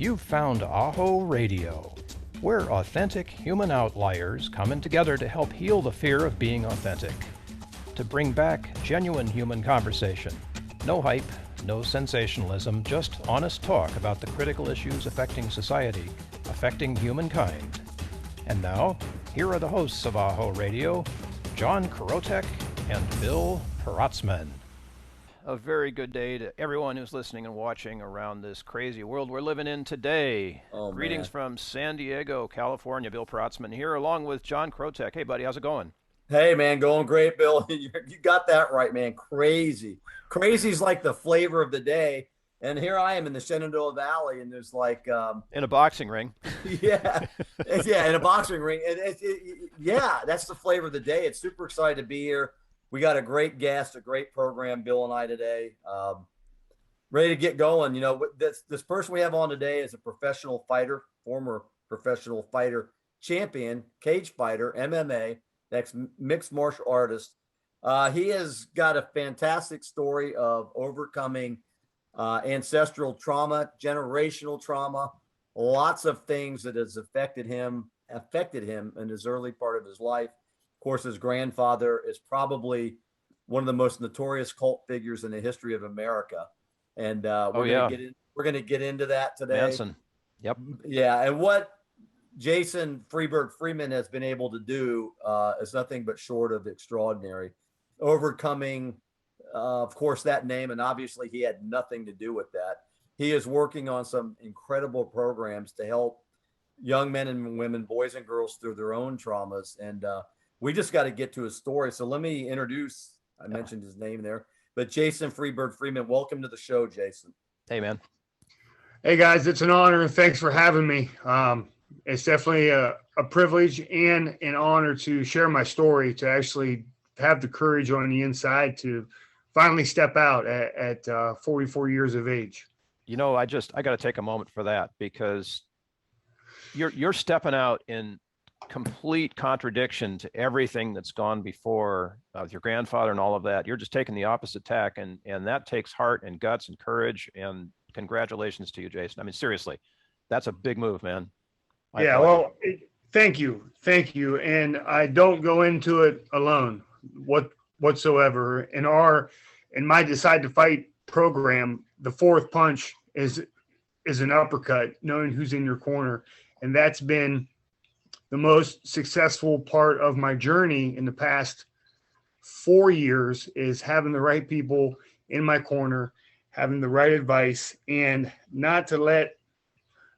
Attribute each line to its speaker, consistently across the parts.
Speaker 1: You've found AHO Radio. We're authentic human outliers coming together to help heal the fear of being authentic. To bring back genuine human conversation. No hype, no sensationalism, just honest talk about the critical issues affecting society, affecting humankind. And now, here are the hosts of AHO Radio, John Krotec and Bill Protzmann. A very good day to everyone who's listening and watching around this crazy world we're living in today.
Speaker 2: Oh,
Speaker 1: Greetings from San Diego, California. Bill Protzmann here, along with John Krotec. Hey, buddy, how's it going?
Speaker 2: Hey, man, going great, Bill. You got that right, man. Crazy. Crazy's like the flavor of the day. And here I am in the Shenandoah Valley, and there's like...
Speaker 1: in a boxing ring.
Speaker 2: Yeah, in a boxing ring. Yeah, that's the flavor of the day. It's super excited to be here. We got a great guest, a great program, Bill and I today. Ready to get going. You know, this person we have on today is a professional fighter, former professional fighter, champion, cage fighter, MMA, next mixed martial artist. He has got a fantastic story of overcoming ancestral trauma, generational trauma, lots of things that has affected him in his early part of his life. Of course, his grandfather is probably one of the most notorious cult figures in the history of America. And we're going to get into that today.
Speaker 1: Manson. Yep.
Speaker 2: Yeah. And what Jason Freebird Freeman has been able to do is nothing but short of extraordinary. Overcoming, of course, that name. And obviously he had nothing to do with that. He is working on some incredible programs to help young men and women, boys and girls, through their own traumas. And we just got to get to his story. So let me introduce, I mentioned his name there, but Jason Freebird Freeman. Welcome to the show, Jason.
Speaker 1: Hey, man.
Speaker 3: Hey, guys, it's an honor. Thanks for having me. It's definitely a privilege and an honor to share my story, to actually have the courage on the inside to finally step out at 44 years of age.
Speaker 1: You know, I got to take a moment for that, because you're stepping out in complete contradiction to everything that's gone before with your grandfather and all of that. You're just taking the opposite tack, and that takes heart and guts and courage. And congratulations to you, Jason. I mean, seriously, that's a big move, man.
Speaker 3: Thank you. And I don't go into it alone whatsoever. In my Decide to Fight program, the fourth punch is an uppercut, knowing who's in your corner. And that's been the most successful part of my journey in the past 4 years, is having the right people in my corner, having the right advice, and not to let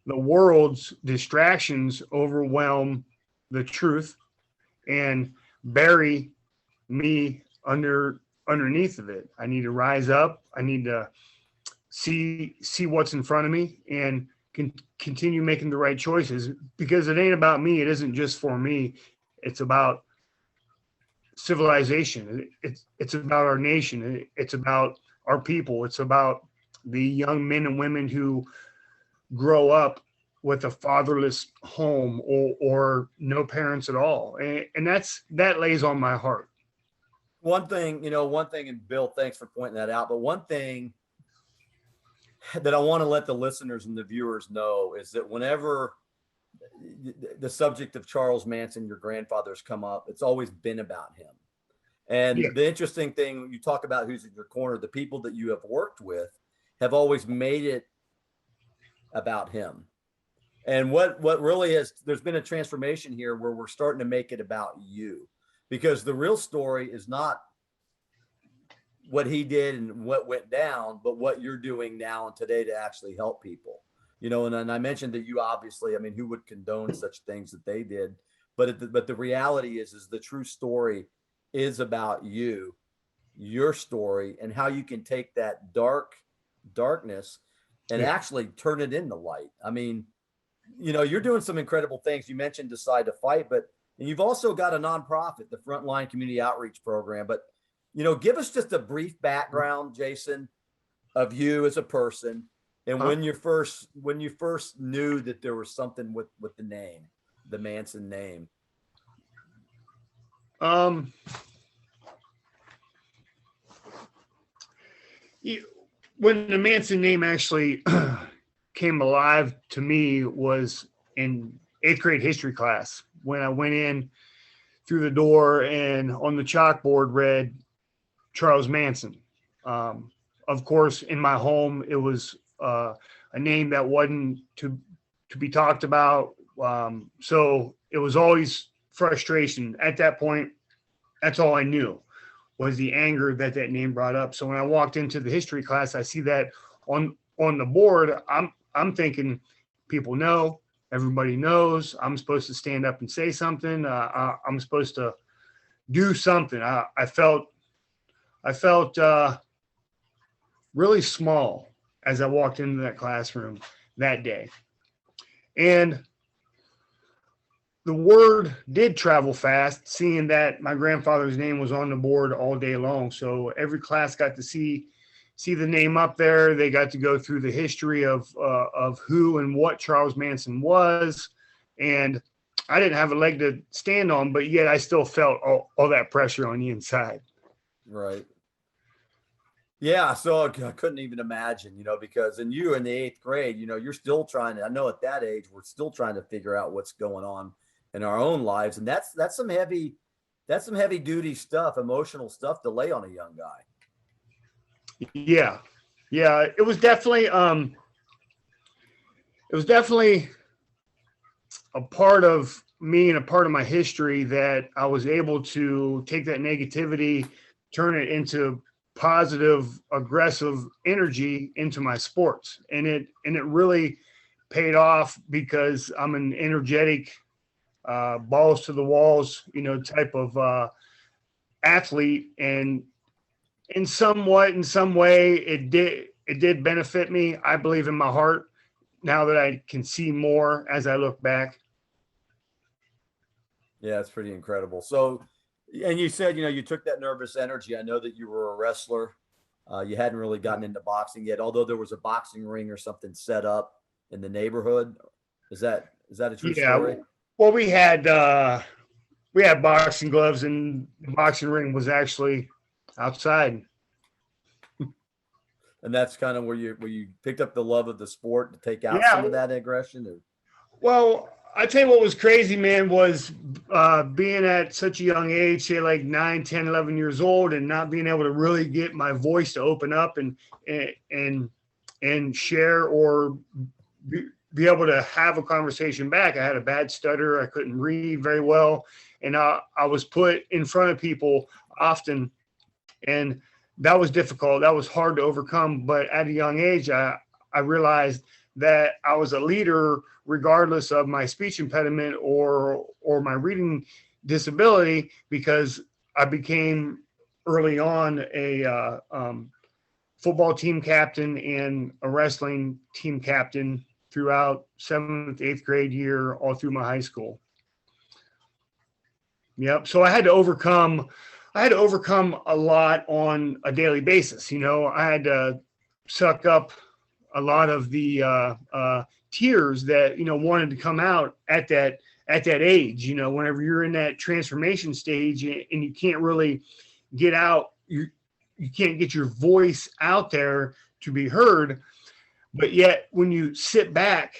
Speaker 3: the world's distractions overwhelm the truth and bury me underneath of it. I need to rise up. I need to see what's in front of me and continue making the right choices, because it ain't about me. It isn't just for me. It's about civilization. It's about our nation. It's about our people. It's about the young men and women who grow up with a fatherless home or no parents at all. And that lays on my heart.
Speaker 2: One thing, and Bill, thanks for pointing that out, but one thing that I want to let the listeners and the viewers know is that whenever the subject of Charles Manson, your grandfather's, come up, it's always been about him. And The interesting thing, you talk about who's in your corner, the people that you have worked with have always made it about him. And what really is, there's been a transformation here where we're starting to make it about you, because the real story is not what he did and what went down, but what you're doing now and today to actually help people. And I mentioned that you obviously, I mean, who would condone such things that they did? But the reality is the true story is about you, your story, and how you can take that darkness and actually turn it into light. I mean, you're doing some incredible things. You mentioned Decide to Fight, but you've also got a nonprofit, the Frontline Community Outreach Program. But give us just a brief background, Jason, of you as a person, and when you first knew that there was something with the name, the Manson name.
Speaker 3: When the Manson name actually came alive to me was in 8th grade history class when I went in through the door and on the chalkboard read Charles Manson. Of course, in my home, it was a name that wasn't to be talked about. So it was always frustration. At that point, that's all I knew was the anger that name brought up. So when I walked into the history class, I see that on the board. I'm thinking people know, everybody knows. I'm supposed to stand up and say something. I'm supposed to do something. I felt really small as I walked into that classroom that day. And the word did travel fast, seeing that my grandfather's name was on the board all day long. So every class got to see the name up there. They got to go through the history of who and what Charles Manson was. And I didn't have a leg to stand on, but yet I still felt all that pressure on the inside.
Speaker 2: Right. Yeah. So I couldn't even imagine, because in the 8th grade, you're still trying to, I know at that age, we're still trying to figure out what's going on in our own lives. And that's some heavy duty stuff, emotional stuff to lay on a young guy.
Speaker 3: Yeah. It was definitely a part of me and a part of my history that I was able to take that negativity, turn it into positive, aggressive energy into my sports. And it really paid off because I'm an energetic, balls to the walls, type of athlete. And in some way, it did benefit me. I believe in my heart now that I can see more as I look back.
Speaker 2: Yeah, it's pretty incredible. So, and you said, you took that nervous energy. I know that you were a wrestler. You hadn't really gotten into boxing yet, although there was a boxing ring or something set up in the neighborhood. Is that a true story?
Speaker 3: Well, we had boxing gloves, and the boxing ring was actually outside.
Speaker 2: And that's kind of where you picked up the love of the sport to take out some of that aggression? Or?
Speaker 3: Well, I tell you what was crazy, man, was being at such a young age, say like 9, 10, 11 years old, and not being able to really get my voice to open up and share or be able to have a conversation back. I had a bad stutter. I couldn't read very well. And I was put in front of people often, and that was difficult. That was hard to overcome. But at a young age, I realized that I was a leader regardless of my speech impediment or my reading disability, because I became early on a football team captain and a wrestling team captain throughout 7th, 8th grade year, all through my high school. Yep. So I had to overcome a lot on a daily basis. I had to suck up a lot of the tears that, wanted to come out at that age, whenever you're in that transformation stage and you can't really get out, you can't get your voice out there to be heard. But yet when you sit back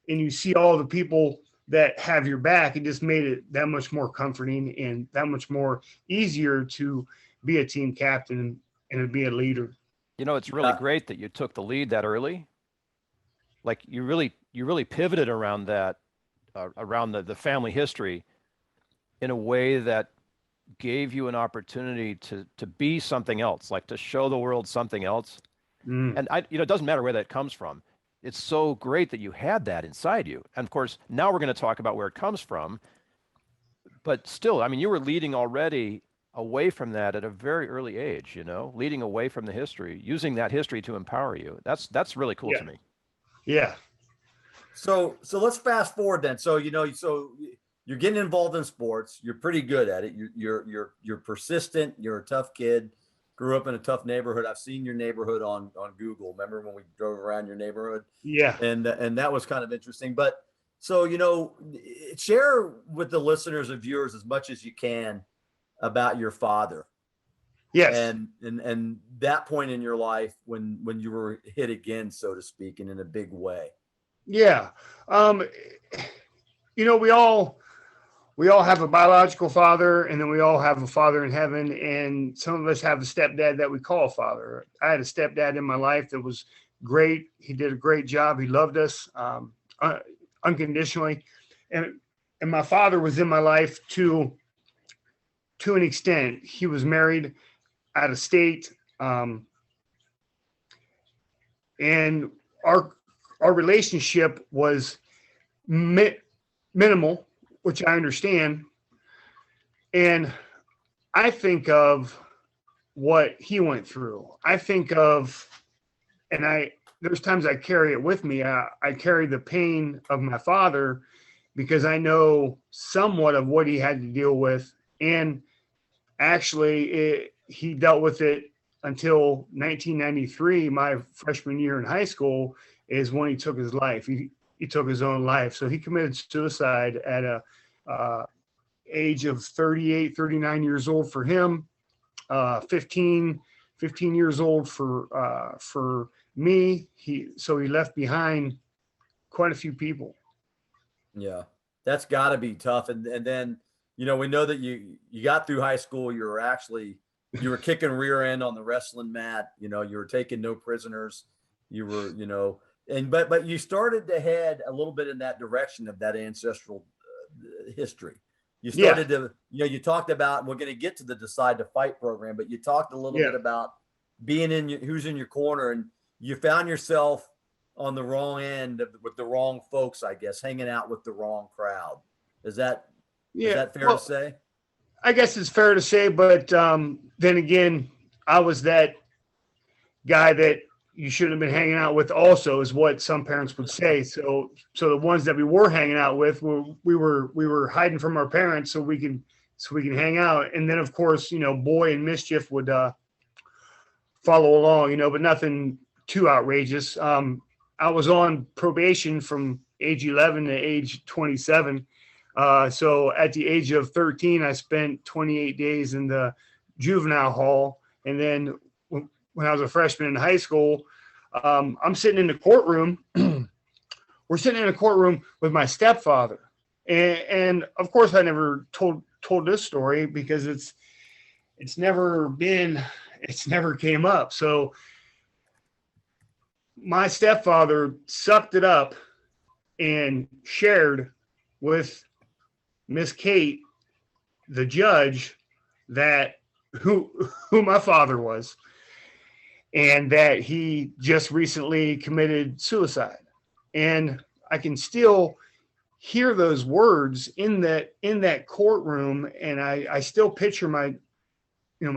Speaker 3: and you see all the people that have your back, it just made it that much more comforting and that much more easier to be a team captain and to be a leader.
Speaker 1: It's really great that you took the lead that early. Like you really pivoted around that, around the family history in a way that gave you an opportunity to be something else, like to show the world something else. And it doesn't matter where that comes from. It's so great that you had that inside you. And of course, now we're going to talk about where it comes from. But still, you were leading already away from that at a very early age, leading away from the history, using that history to empower you. That's really cool to me.
Speaker 3: Yeah.
Speaker 2: So let's fast forward then. So, so you're getting involved in sports. You're pretty good at it. You're persistent. You're a tough kid. Grew up in a tough neighborhood. I've seen your neighborhood on Google. Remember when we drove around your neighborhood?
Speaker 3: Yeah.
Speaker 2: And that was kind of interesting. But so, share with the listeners and viewers as much as you can about your father.
Speaker 3: Yes.
Speaker 2: And that point in your life when you were hit again, so to speak, and in a big way.
Speaker 3: Yeah. You know, we all have a biological father, and then we all have a father in heaven, and some of us have a stepdad that we call father. I had a stepdad in my life that was great. He did a great job. He loved us unconditionally. And my father was in my life to an extent. He was married out of state. And our relationship was minimal, which I understand. And I think of what he went through. I think of, and there's times I carry it with me. I carry the pain of my father because I know somewhat of what he had to deal with. And actually, he dealt with it until 1993, my freshman year in high school, is when he took his life. He took his own life. So he committed suicide at a age of 38, 39 years old for him, 15 years old for me. So he left behind quite a few people.
Speaker 2: Yeah, that's got to be tough. And then, you know, we know that you got through high school. You were kicking rear end on the wrestling mat. You know, you were taking no prisoners. You were, you know, but you started to head a little bit in that direction of that ancestral history. You started to, you know, you talked about, we're going to get to the Decide to Fight program, but you talked a little bit about being who's in your corner, and you found yourself on the wrong end with the wrong folks, I guess, hanging out with the wrong crowd. Is that fair to say?
Speaker 3: I guess it's fair to say, but then again, I was that guy that you shouldn't have been hanging out with also, is what some parents would say. So the ones that we were hanging out with, we were hiding from our parents so we can hang out. And then of course, you know, boy and mischief would follow along, you know, but nothing too outrageous. I was on probation from age 11 to age 27. So at the age of 13, I spent 28 days in the juvenile hall. And then when I was a freshman in high school, I'm sitting in the courtroom. We're sitting in a courtroom with my stepfather. And of course, I never told this story because it's never came up. So my stepfather sucked it up and shared with Miss Kate, the judge, that who my father was, and that he just recently committed suicide. And I can still hear those words in that courtroom, and I still picture my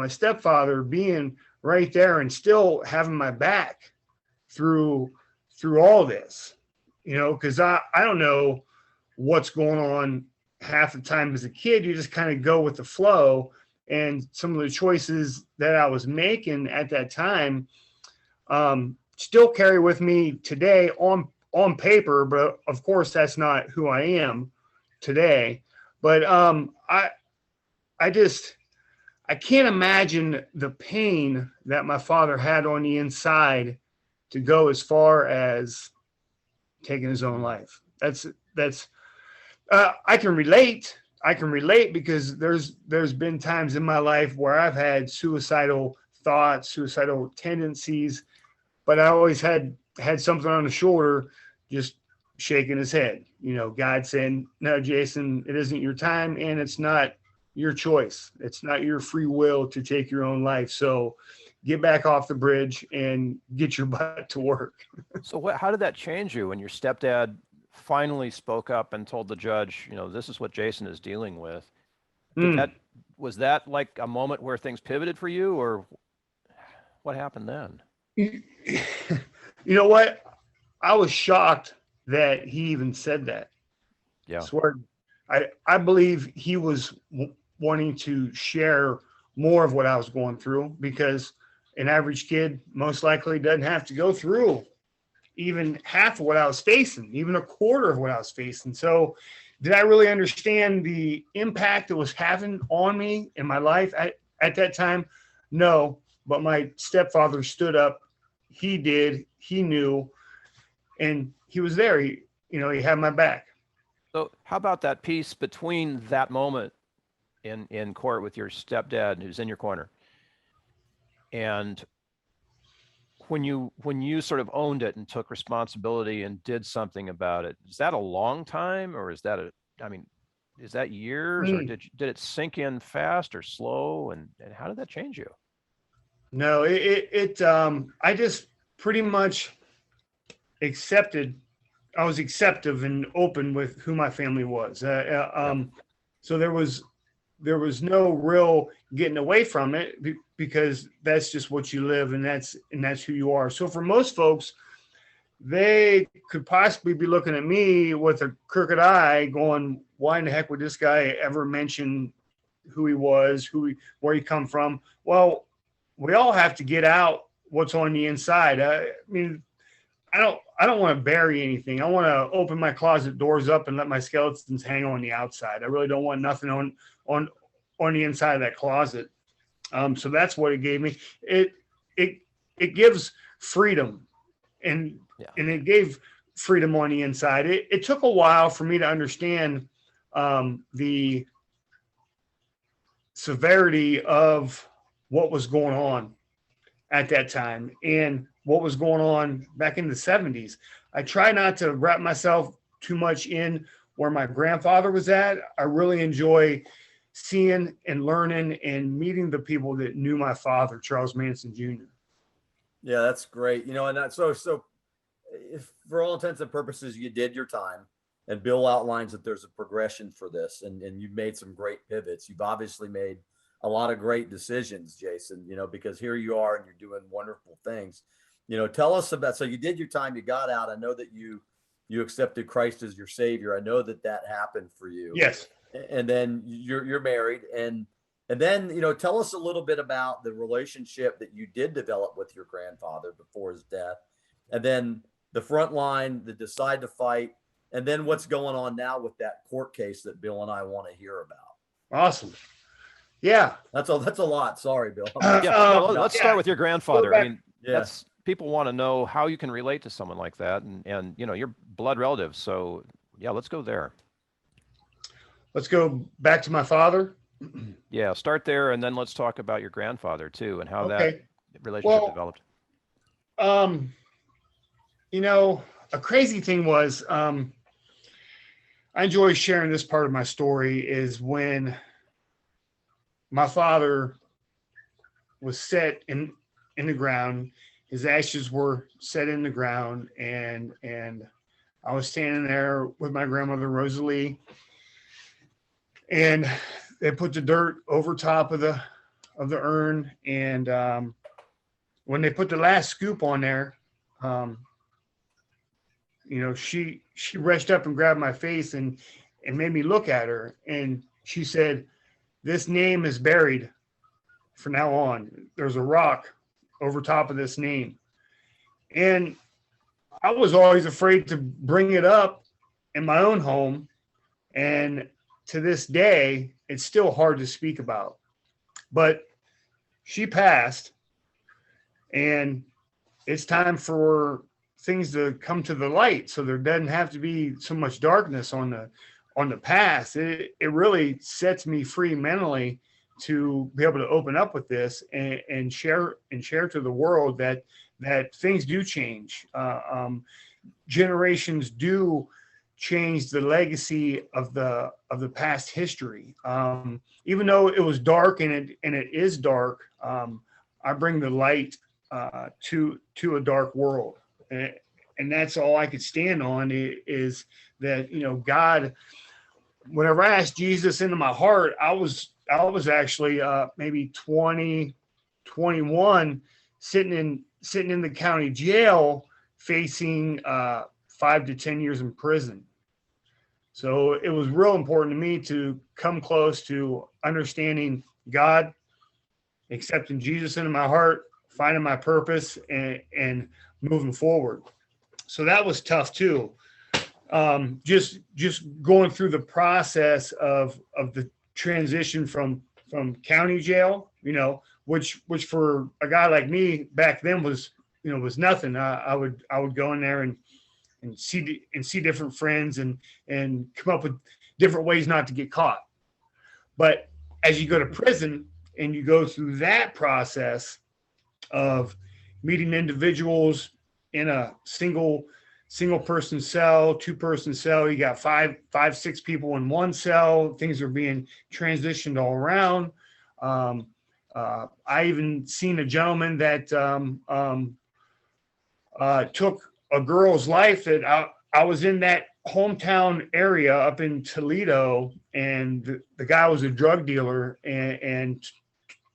Speaker 3: stepfather being right there and still having my back through all this, you know, because I don't know what's going on half the time as a kid. You just kind of go with the flow, and some of the choices that I was making at that time still carry with me today on paper, but of course that's not who I am today. But I can't imagine the pain that my father had on the inside to go as far as taking his own life. That's I can relate because there's been times in my life where I've had suicidal thoughts, suicidal tendencies, but I always had something on the shoulder just shaking his head. You know, God saying, no, Jason, it isn't your time, and it's not your choice. It's not your free will to take your own life. So get back off the bridge and get your butt to work.
Speaker 1: So how did that change you when your stepdad finally spoke up and told the judge, you know, this is what Jason is dealing with? Was that like a moment where things pivoted for you, or what happened then?
Speaker 3: You know what? I was shocked that he even said that.
Speaker 1: Yeah.
Speaker 3: I believe he was wanting to share more of what I was going through, because an average kid most likely doesn't have to go through even half of what I was facing, even a quarter of what I was facing. So did I really understand the impact it was having on me in my life at that time? No, but my stepfather stood up. He did. He knew, and he was there. He had my back.
Speaker 1: So how about that piece between that moment in court with your stepdad who's in your corner and when you sort of owned it and took responsibility and did something about it? Is that a long time, or is that is that years, or did it sink in fast or slow, and how did that change you?
Speaker 3: No, I just pretty much accepted. I was acceptive and open with who my family was. So there was no real getting away from it, because that's just what you live, and that's who you are. So for most folks, they could possibly be looking at me with a crooked eye going, why in the heck would this guy ever mention who he was, where he come from? Well, we all have to get out what's on the inside. I mean, I don't want to bury anything. I want to open my closet doors up and let my skeletons hang on the outside. I really don't want nothing on the inside of that closet. So that's what it gave me. It gives freedom, and it gave freedom on the inside. It took a while for me to understand the severity of what was going on at that time and what was going on back in the 70s. I try not to wrap myself too much in where my grandfather was at. I really enjoy seeing and learning and meeting the people that knew my father, Charles Manson Jr.
Speaker 2: Yeah, that's great. And that, so if for all intents and purposes, you did your time, and Bill outlines that there's a progression for this, and you've made some great pivots. You've obviously made a lot of great decisions, Jason, because here you are and you're doing wonderful things. Tell us about, so you did your time, you got out. I know that you accepted Christ as your savior. I know that happened for you.
Speaker 3: Yes.
Speaker 2: And then you're married, and then, tell us a little bit about the relationship that you did develop with your grandfather before his death, and then the Frontline, the Decide to Fight, and then what's going on now with that court case that Bill and I want to hear about.
Speaker 3: Awesome. Yeah.
Speaker 2: That's a lot. Sorry, Bill.
Speaker 1: Let's start with your grandfather. I mean,
Speaker 2: yes.
Speaker 1: People want to know how you can relate to someone like that, and you're blood relatives. So yeah, let's go there.
Speaker 3: Let's go back to my father.
Speaker 1: Yeah, start there, and then let's talk about your grandfather too, and how that relationship developed.
Speaker 3: A crazy thing was, I enjoy sharing this part of my story, is when my father was set in the ground. His ashes were set in the ground, and I was standing there with my grandmother, Rosalie, and they put the dirt over top of the urn. And when they put the last scoop on there, she reached up and grabbed my face and made me look at her. And she said, "This name is buried from now on. There's a rock over top of this name." And I was always afraid to bring it up in my own home. And to this day, it's still hard to speak about. But she passed, and it's time for things to come to the light, so there doesn't have to be so much darkness on the past. It really sets me free mentally to be able to open up with this and share to the world that things do change. Generations do change the legacy of the past history. Even though it was dark, and it is dark, I bring the light to a dark world. And that's all I could stand on, is that, God, whenever I asked Jesus into my heart, I was actually maybe 20, 21, sitting in the county jail, facing 5 to 10 years in prison. So it was real important to me to come close to understanding God, accepting Jesus into my heart, finding my purpose, and moving forward. So that was tough too. Just going through the process of the transition from county jail which for a guy like me back then was nothing. I would go in there and see different friends and come up with different ways not to get caught. But as you go to prison and you go through that process of meeting individuals in a single person cell, 2-person cell, you got five, 6 people in one cell, things are being transitioned all around. I even seen a gentleman that took a girl's life that I was in that hometown area up in Toledo, and the guy was a drug dealer and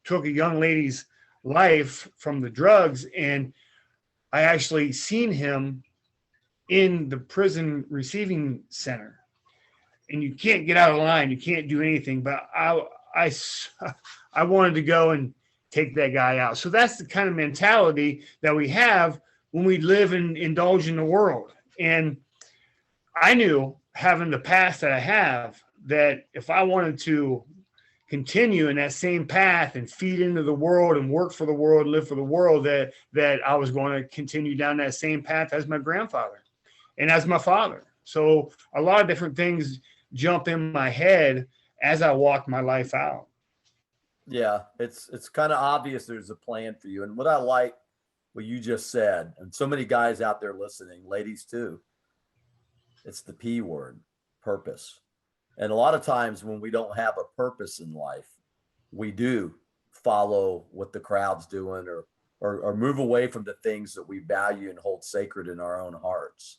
Speaker 3: took a young lady's life from the drugs. And I actually seen him in the prison receiving center, and you can't get out of line. You can't do anything, but I wanted to go and take that guy out. So that's the kind of mentality that we have when we live and indulge in the world. And I knew, having the past that I have, that if I wanted to continue in that same path and feed into the world and work for the world, live for the world, that I was going to continue down that same path as my grandfather and as my father. So a lot of different things jump in my head as I walk my life out.
Speaker 2: Yeah, it's kind of obvious there's a plan for you. And what I like what you just said, and so many guys out there listening, ladies too, it's the P word, purpose. And a lot of times when we don't have a purpose in life, we do follow what the crowd's doing or move away from the things that we value and hold sacred in our own hearts.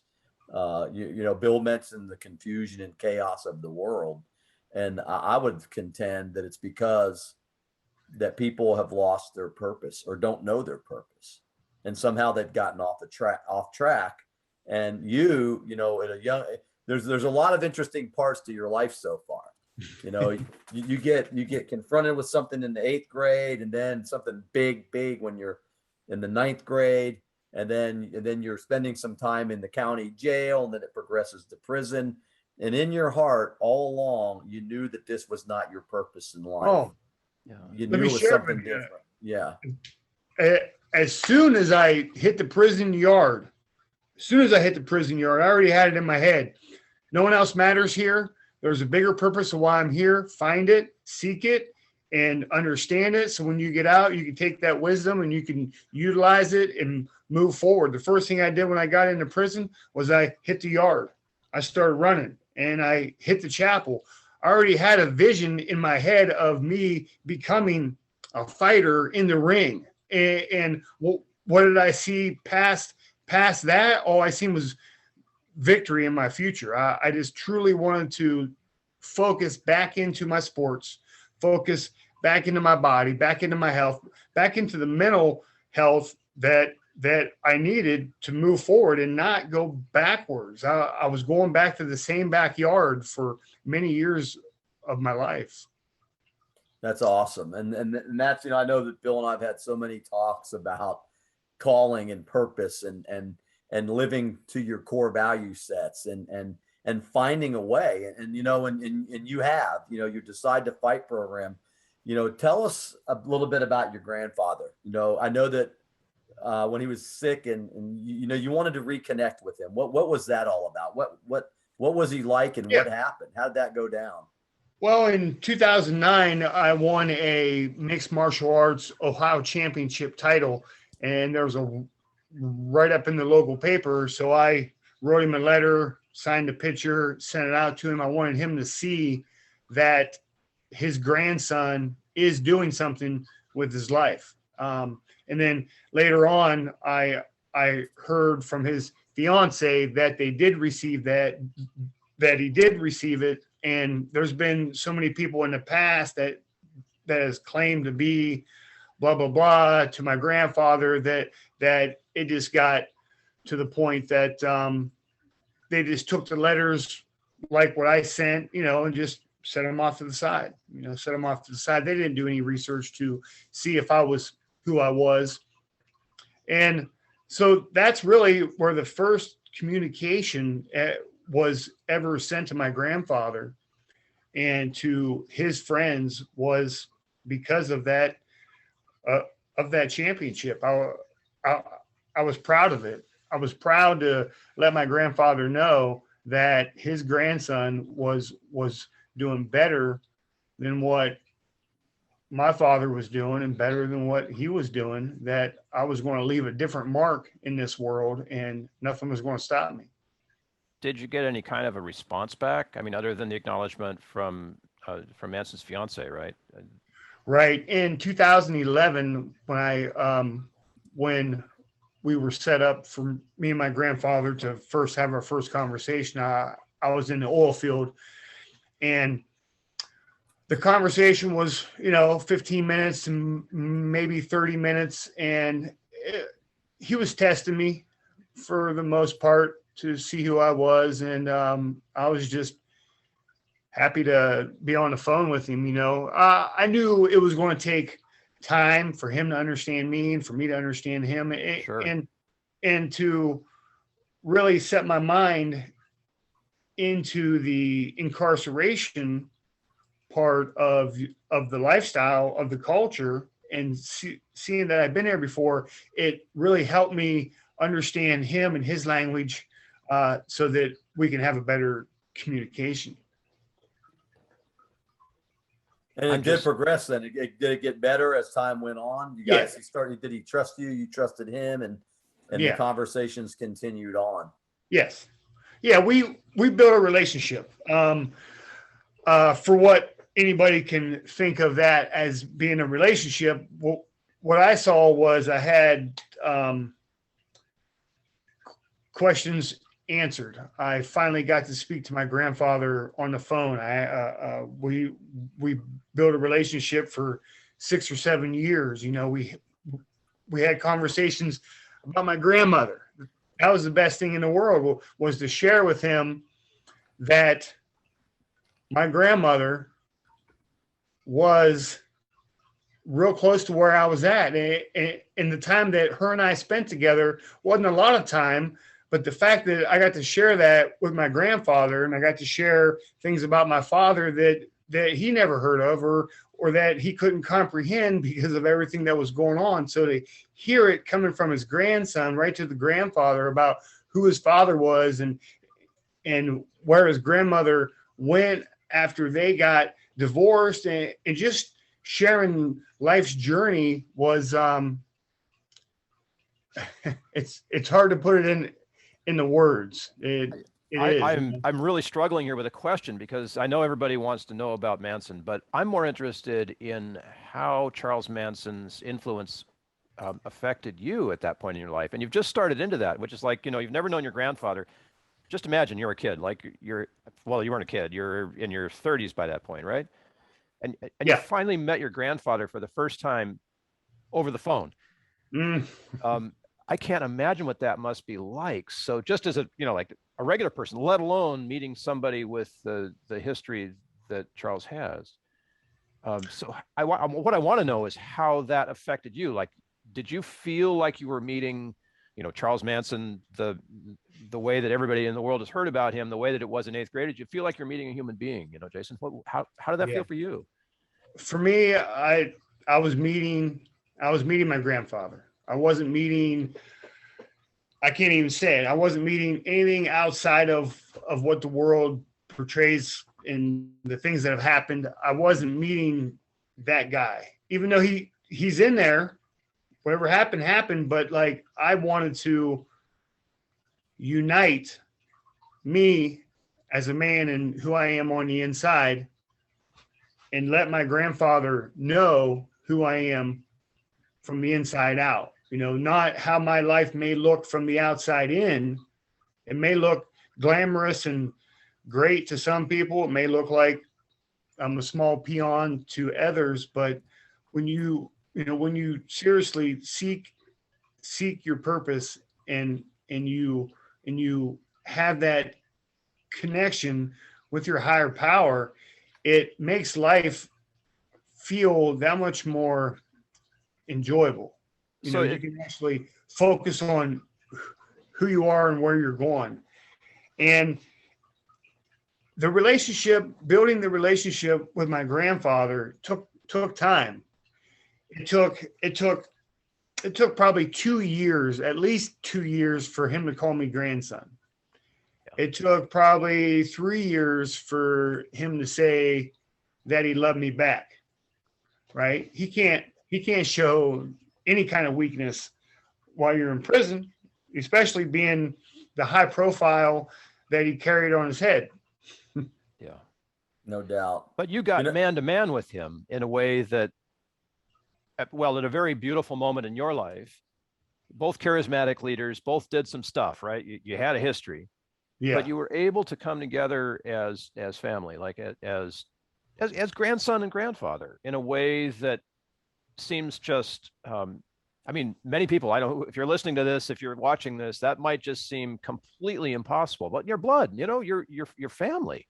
Speaker 2: Bill mentioned the confusion and chaos of the world. And I would contend that it's because that people have lost their purpose or don't know their purpose. And somehow they've gotten off track. And you at a young, there's a lot of interesting parts to your life so far. You get confronted with something in the 8th grade, and then something big when you're in the 9th grade, and then you're spending some time in the county jail, and then it progresses to prison. And in your heart, all along, you knew that this was not your purpose in life.
Speaker 3: Oh,
Speaker 2: yeah. You knew it was something different. Yeah.
Speaker 3: As soon as I hit the prison yard, I already had it in my head. No one else matters here. There's a bigger purpose of why I'm here. Find it, seek it, and understand it. So when you get out, you can take that wisdom and you can utilize it and move forward. The first thing I did when I got into prison was I hit the yard. I started running and I hit the chapel. I already had a vision in my head of me becoming a fighter in the ring. And what did I see past that? All I seen was victory in my future. I just truly wanted to focus back into my sports, focus back into my body, back into my health, back into the mental health that I needed to move forward and not go backwards. I was going back to the same backyard for many years of my life.
Speaker 2: That's awesome. And that's, I know that Bill and I've had so many talks about calling and purpose and living to your core value sets and finding a way. And you have, your Decide to Fight program, tell us a little bit about your grandfather. I know that when he was sick and you wanted to reconnect with him. What was that all about? What was he like, and what happened? How did that go down?
Speaker 3: Well, in 2009, I won a mixed martial arts Ohio championship title, and there was a write up in the local paper. So I wrote him a letter, signed a picture, sent it out to him. I wanted him to see that his grandson is doing something with his life. And then later on, I heard from his fiance that they did receive that he did receive it. And there's been so many people in the past that has claimed to be blah, blah, blah to my grandfather that it just got to the point that they just took the letters like what I sent, and just set them off to the side, They didn't do any research to see if I was who I was. And so that's really where the first communication was ever sent to my grandfather and to his friends, was because of that of that championship. I was proud of it. I was proud to let my grandfather know that his grandson was doing better than what my father was doing and better than what he was doing, that I was going to leave a different mark in this world and nothing was going to stop me.
Speaker 1: Did you get any kind of a response back? I mean, other than the acknowledgement from Manson's fiance, right?
Speaker 3: Right. In 2011, when we were set up for me and my grandfather to first have our first conversation, I was in the oil field, and the conversation was, 15 minutes and maybe 30 minutes. And he was testing me for the most part to see who I was. And I was just happy to be on the phone with him. I knew it was going to take time for him to understand me and for me to understand him,
Speaker 1: Sure.
Speaker 3: and to really set my mind into the incarceration part of the lifestyle of the culture, and seeing that I've been there before, it really helped me understand him and his language, so that we can have a better communication.
Speaker 2: And it did progress then. Did it get better as time went on? You guys, did he trust you? You trusted him, and the conversations continued on. Yes.
Speaker 3: Yeah, we built a relationship. For what anybody can think of that as being a relationship, what I saw was I had questions answered. I finally got to speak to my grandfather on the phone. We built a relationship for 6 or 7 years. We had conversations about my grandmother. That was the best thing in the world, was to share with him that my grandmother was real close to where I was at. And the time that her and I spent together wasn't a lot of time, but the fact that I got to share that with my grandfather, and I got to share things about my father that he never heard of, or that he couldn't comprehend because of everything that was going on. So to hear it coming from his grandson right to the grandfather about who his father was and where his grandmother went after they got divorced, and just sharing life's journey was, it's hard to put it in the words.
Speaker 1: I'm really struggling here with a question, because I know everybody wants to know about Manson, but I'm more interested in how Charles Manson's influence affected you at that point in your life. And you've just started into that, which is like, you've never known your grandfather. Just imagine you're a kid, you weren't a kid, you're in your 30s by that point, right? And you finally met your grandfather for the first time over the phone. I can't imagine what that must be like. So just as a regular person, let alone meeting somebody with the history that Charles has. So what I want to know is how that affected you. Like, did you feel like you were meeting, Charles Manson, the way that everybody in the world has heard about him, the way that it was in 8th grade? Did you feel like you're meeting a human being? Jason, how did that feel for you?
Speaker 3: For me, I was meeting my grandfather. I wasn't meeting, I can't even say it, I wasn't meeting anything outside of what the world portrays and the things that have happened. I wasn't meeting that guy, even though he's in there. Whatever happened. But I wanted to unite me as a man and who I am on the inside, and let my grandfather know who I am from the inside out. Not how my life may look from the outside in. It may look glamorous and great to some people. It may look like I'm a small peon to others. But when you seriously seek your purpose, and you have that connection with your higher power, it makes life feel that much more enjoyable. You can actually focus on who you are and where you're going. And building the relationship with my grandfather took time. it took probably 2 years, at least 2 years, for him to call me grandson. It took probably 3 years for him to say that he loved me back. Right? He can't show any kind of weakness while you're in prison, especially being the high profile that he carried on his head.
Speaker 1: Yeah,
Speaker 2: no doubt.
Speaker 1: But you got man to man with him in a way that, well, at a very beautiful moment in your life, both charismatic leaders, both did some stuff, right? You had a history, but you were able to come together as family, like as grandson and grandfather, in a way that seems just, I mean, many people, I don't know if you're listening to this, if you're watching this, that might just seem completely impossible, but your blood, your family.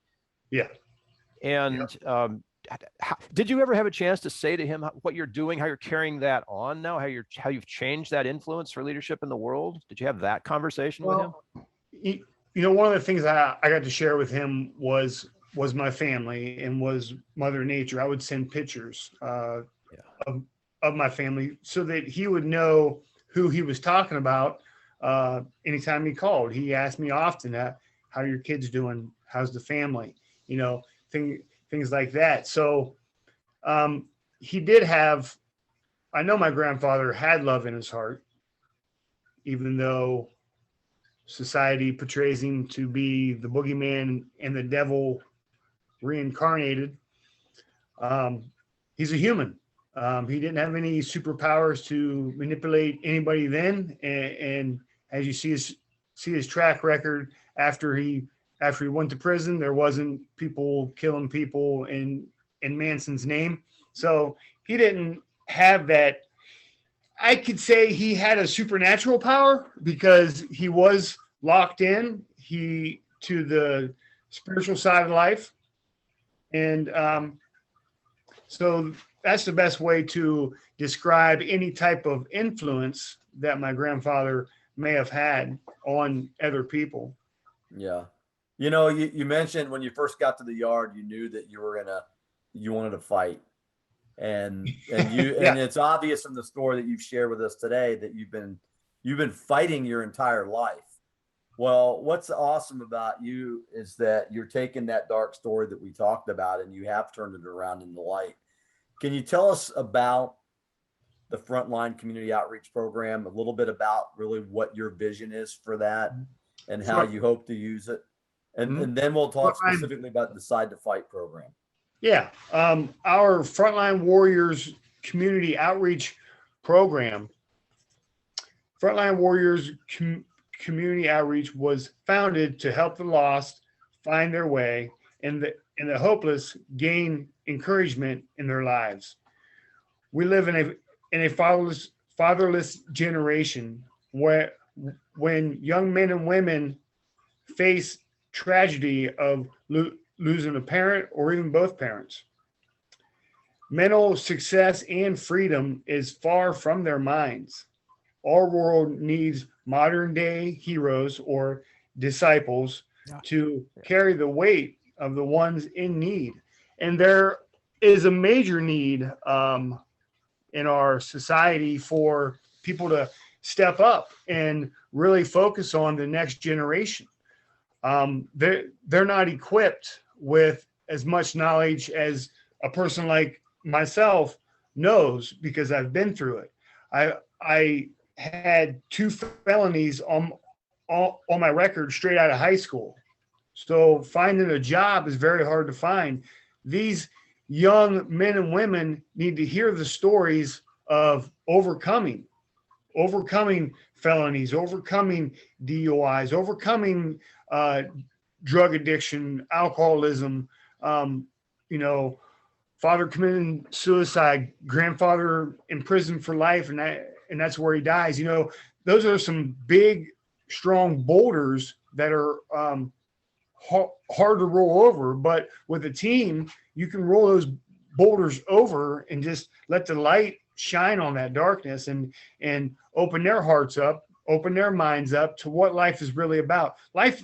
Speaker 3: Yeah.
Speaker 1: And did you ever have a chance to say to him what you're doing, how you're carrying that on now, how you've changed that influence for leadership in the world? Did you have that conversation with him?
Speaker 3: One of the things I got to share with him was my family and was Mother Nature. I would send pictures of my family so that he would know who he was talking about anytime he called. He asked me often, how are your kids doing? How's the family? Things like that. So he did have, I know my grandfather had love in his heart, even though society portrays him to be the boogeyman and the devil reincarnated. He's a human. He didn't have any superpowers to manipulate anybody then. And as you see his track record after he went to prison, there wasn't people killing people in Manson's name. So he didn't have that. I could say he had a supernatural power because he was locked in to the spiritual side of life. And so that's the best way to describe any type of influence that my grandfather may have had on other people.
Speaker 2: Yeah. You mentioned when you first got to the yard, you knew that you wanted to fight. And and it's obvious from the story that you've shared with us today that you've been fighting your entire life. Well, what's awesome about you is that you're taking that dark story that we talked about and you have turned it around into light. Can you tell us about the Frontline Community Outreach Program, a little bit about really what your vision is for that and how you hope to use it? And then we'll talk specifically about the Decide to Fight program.
Speaker 3: Yeah. Our Frontline Warriors Community Outreach Program, Frontline Warriors Community Outreach was founded to help the lost find their way and the hopeless gain encouragement in their lives. We live in a fatherless generation where when young men and women face tragedy of losing a parent or even both parents. Mental success and freedom is far from their minds. Our world needs modern day heroes or disciples to carry the weight of the ones in need. And there is a major need in our society for people to step up and really focus on the next generation. They're not equipped with as much knowledge as a person like myself knows because I've been through it. I had 2 felonies on my record straight out of high school. So finding a job is very hard to find. These young men and women need to hear the stories of overcoming felonies, overcoming DUIs, overcoming drug addiction, alcoholism, father committing suicide, grandfather in prison for life, and that's where he dies. Those are some big, strong boulders that are hard to roll over. But with a team, you can roll those boulders over and just let the light shine on that darkness and open their hearts up, open their minds up to what life is really about. Life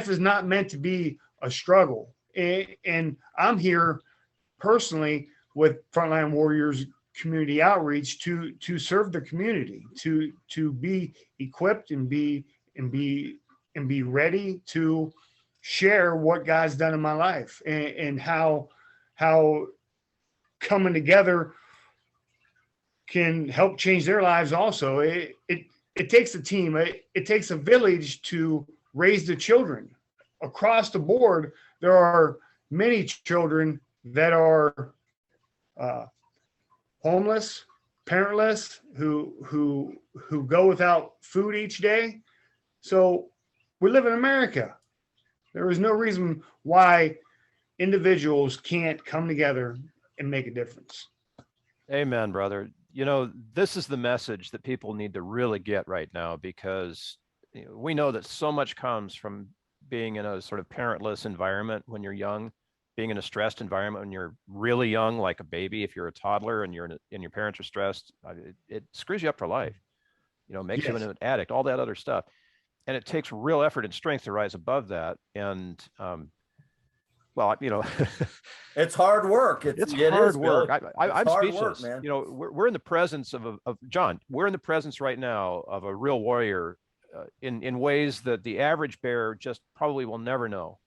Speaker 3: is not meant to be a struggle. And I'm here personally with Frontline Warriors community outreach to serve the community, to be equipped and be ready to share what God's done in my life, and how coming together can help change their lives also. It takes a team. It takes a village to raise the children. Across the board, there are many children that are homeless, parentless, who go without food each day. So we live in America. There is no reason why individuals can't come together and make a difference.
Speaker 1: Amen, brother. You know, this is the message that people need to really get right now, because we know that so much comes from being in a sort of parentless environment when you're young, being in a stressed environment when you're really young, like a baby. If you're a toddler and your parents are stressed, it screws you up for life. You know, makes you an addict, all that other stuff. And it takes real effort and strength to rise above that. And well, you know,
Speaker 2: it's hard work.
Speaker 1: It's hard work. I'm
Speaker 2: work,
Speaker 1: speechless,
Speaker 2: man.
Speaker 1: You know, we're in the presence of John. We're in the presence right now of a real warrior in ways that the average bear just probably will never know.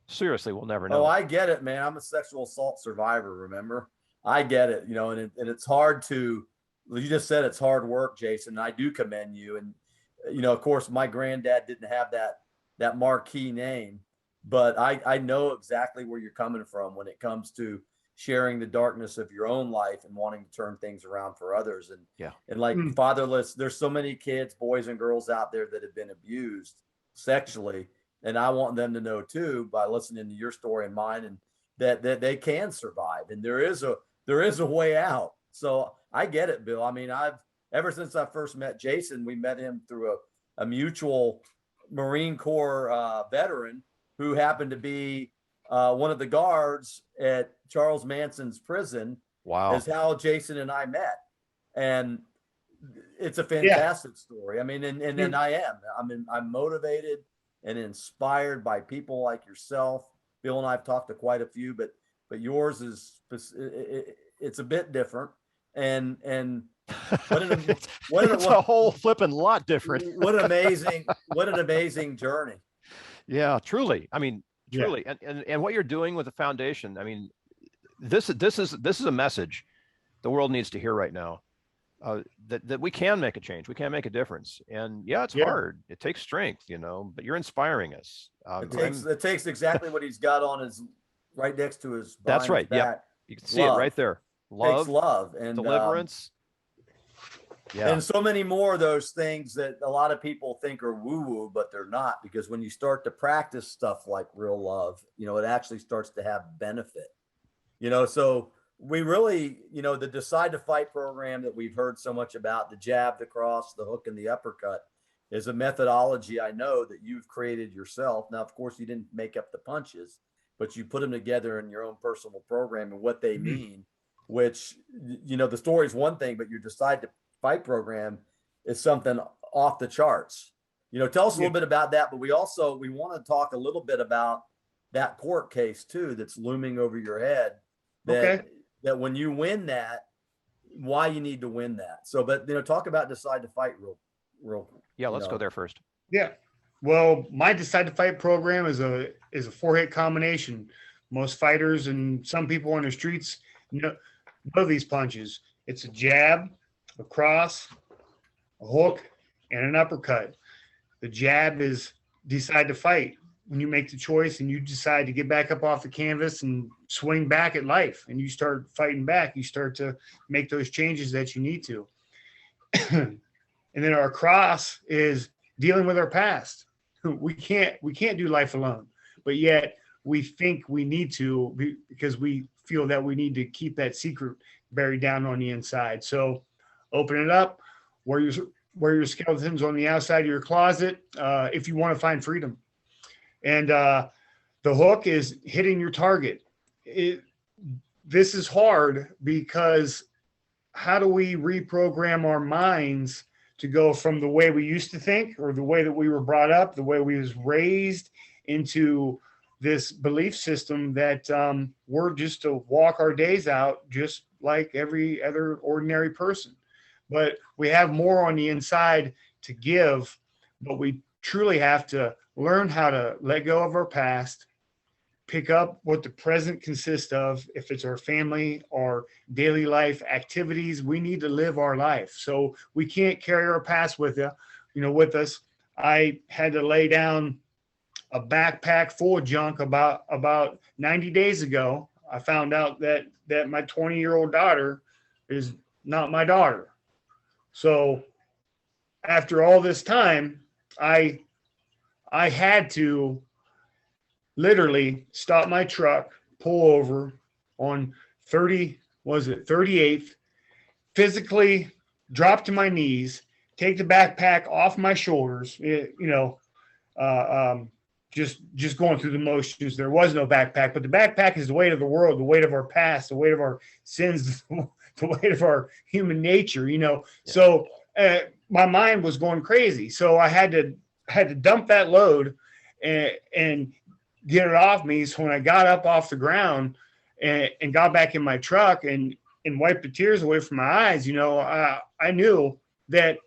Speaker 1: Seriously, we'll never know.
Speaker 2: Oh, I get it, man. I'm a sexual assault survivor. Remember, I get it. You know, and it's hard to. You just said it's hard work, Jason. I do commend you. And you know, of course, my granddad didn't have that marquee name, but I know exactly where you're coming from when it comes to sharing the darkness of your own life and wanting to turn things around for others. And like fatherless, there's so many kids, boys and girls out there that have been abused sexually. And I want them to know too, by listening to your story and mine, and that they can survive. And there is a way out. So I get it, Bill. I mean, ever since I first met Jason, we met him through a mutual Marine Corps veteran who happened to be one of the guards at Charles Manson's prison.
Speaker 1: Wow.
Speaker 2: Is how Jason and I met. And it's a fantastic story. I mean, and I'm motivated and inspired by people like yourself. Bill and I have talked to quite a few, but yours is, it's a bit different. And
Speaker 1: it's a whole flipping lot different.
Speaker 2: What an amazing journey.
Speaker 1: Yeah, truly. I mean, truly. Yeah. And what you're doing with the foundation, I mean, this is a message the world needs to hear right now. That we can make a change, we can make a difference. And it's hard. It takes strength, you know, but you're inspiring us.
Speaker 2: It takes exactly what he's got on his right next to his.
Speaker 1: That's right. Yeah, you can see it right there. Love,
Speaker 2: takes love, and
Speaker 1: deliverance.
Speaker 2: And so many more of those things that a lot of people think are woo-woo, but they're not, because when you start to practice stuff like real love, you know, it actually starts to have benefit. You know, so we really, you know, the Decide to Fight program that we've heard so much about, the jab, the cross, the hook, and the uppercut, is a methodology I know that you've created yourself. Now, of course, you didn't make up the punches, but you put them together in your own personal program and what they mean, which, you know, the story is one thing, but your Decide to Fight program is something off the charts. You know, tell us a little bit about that, but we want to talk a little bit about that court case too that's looming over your head. That when you win that, why you need to win that. So, but you know, talk about Decide to Fight real.
Speaker 1: Yeah, let's go there first.
Speaker 3: Yeah. Well, my Decide to Fight program is a 4-hit combination. Most fighters and some people on the streets know these punches. It's a jab, a cross, a hook, and an uppercut. The jab is Decide to Fight. When you make the choice and you decide to get back up off the canvas and swing back at life, and you start fighting back, you start to make those changes that you need to. And then our cross is dealing with our past. We can't do life alone, but yet we think we need to, because we feel that we need to keep that secret buried down on the inside. So open it up, wear your skeletons on the outside of your closet if you want to find freedom. And the hook is hitting your target. This is hard because how do we reprogram our minds to go from the way we used to think, or the way that we were brought up, the way we was raised, into this belief system that we're just to walk our days out just like every other ordinary person. But we have more on the inside to give, but we truly have to learn how to let go of our past, pick up what the present consists of. If it's our family or daily life activities, we need to live our life. So we can't carry our past with with us. I had to lay down a backpack full of junk about 90 days ago. I found out that my 20-year-old daughter is not my daughter. So after all this time, I had to literally stop my truck, pull over on 38th, physically drop to my knees, take the backpack off my shoulders, just going through the motions. There was no backpack, but the backpack is the weight of the world, the weight of our past, the weight of our sins, the weight of our human nature, Yeah. So my mind was going crazy. So I had to dump that load and get it off me. So when I got up off the ground and got back in my truck and wiped the tears away from my eyes, I knew that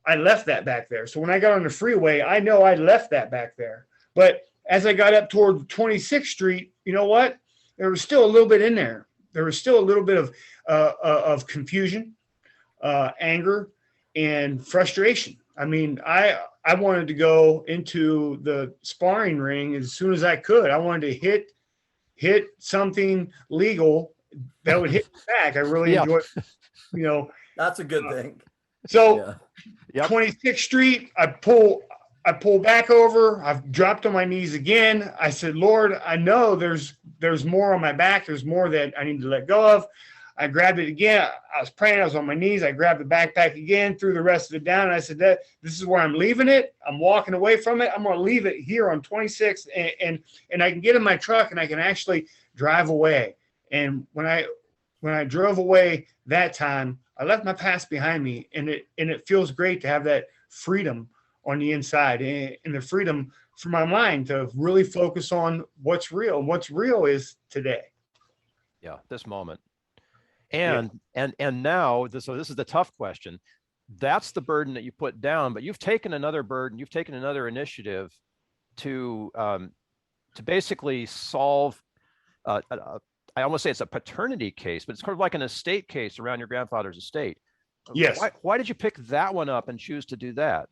Speaker 3: I left that back there. So when I got on the freeway, I know I left that back there. But as I got up toward 26th Street, you know what? There was still a little bit in there. There was still a little bit of confusion, anger, and frustration. I mean, I wanted to go into the sparring ring as soon as I could. I wanted to hit something legal that would hit me back. I really enjoyed,
Speaker 2: That's a good thing.
Speaker 3: So 26th Street, I pull back over. I've dropped on my knees again. I said, Lord, I know there's more on my back. There's more that I need to let go of. I grabbed it again. I was praying. I was on my knees. I grabbed the backpack again, threw the rest of it down. And I said, this is where I'm leaving it. I'm walking away from it. I'm going to leave it here on 26th and I can get in my truck and I can actually drive away. And when I drove away that time, I left my past behind me, and it feels great to have that freedom on the inside and the freedom for my mind to really focus on what's real. And what's real is today.
Speaker 1: Yeah, this moment. And now, so this is the tough question. That's the burden that you put down, but you've taken another burden, you've taken another initiative to basically solve. I almost say it's a paternity case, but it's kind of like an estate case around your grandfather's estate.
Speaker 3: Yes.
Speaker 1: Why did you pick that one up and choose to do that?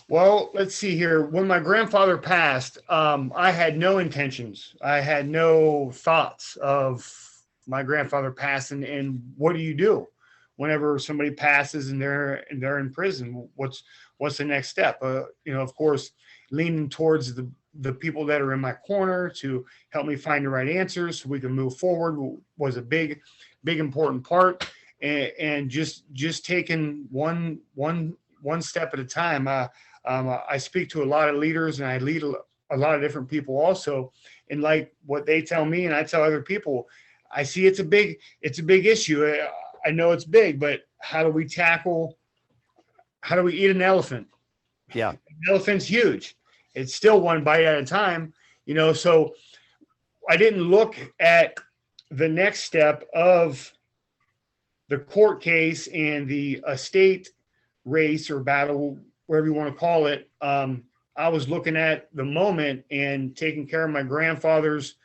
Speaker 3: Well, let's see here. When my grandfather passed, I had no intentions. I had no thoughts of my grandfather passing. And what do you do whenever somebody passes and they're in prison? What's the next step? Of course, leaning towards the people that are in my corner to help me find the right answers so we can move forward was a big important part. And just taking one step at a time. I speak to a lot of leaders and I lead a lot of different people also. And like what they tell me and I tell other people, I see it's a big issue. I know it's big, but how do we eat an elephant?
Speaker 1: Yeah.
Speaker 3: An elephant's huge. It's still one bite at a time, so I didn't look at the next step of the court case and the estate race or battle, whatever you want to call it. I was looking at the moment and taking care of my grandfather's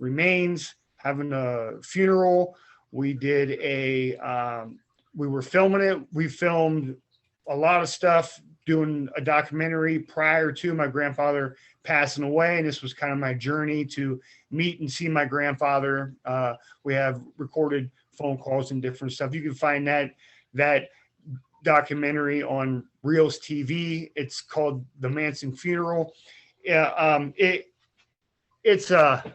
Speaker 3: remains, having a funeral. We did we were filming it. We filmed a lot of stuff, doing a documentary prior to my grandfather passing away. And this was kind of my journey to meet and see my grandfather. We have recorded phone calls and different stuff. You can find that documentary on Reels TV. It's called The Manson Funeral. It's a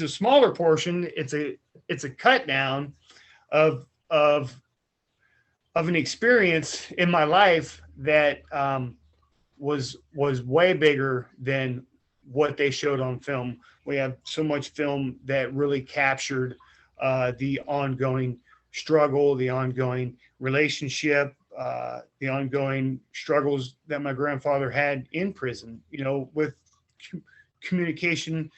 Speaker 3: smaller portion. It's a cut down of an experience in my life that was way bigger than what they showed on film. We have so much film that really captured the ongoing struggle, the ongoing relationship, the ongoing struggles that my grandfather had in prison, with communication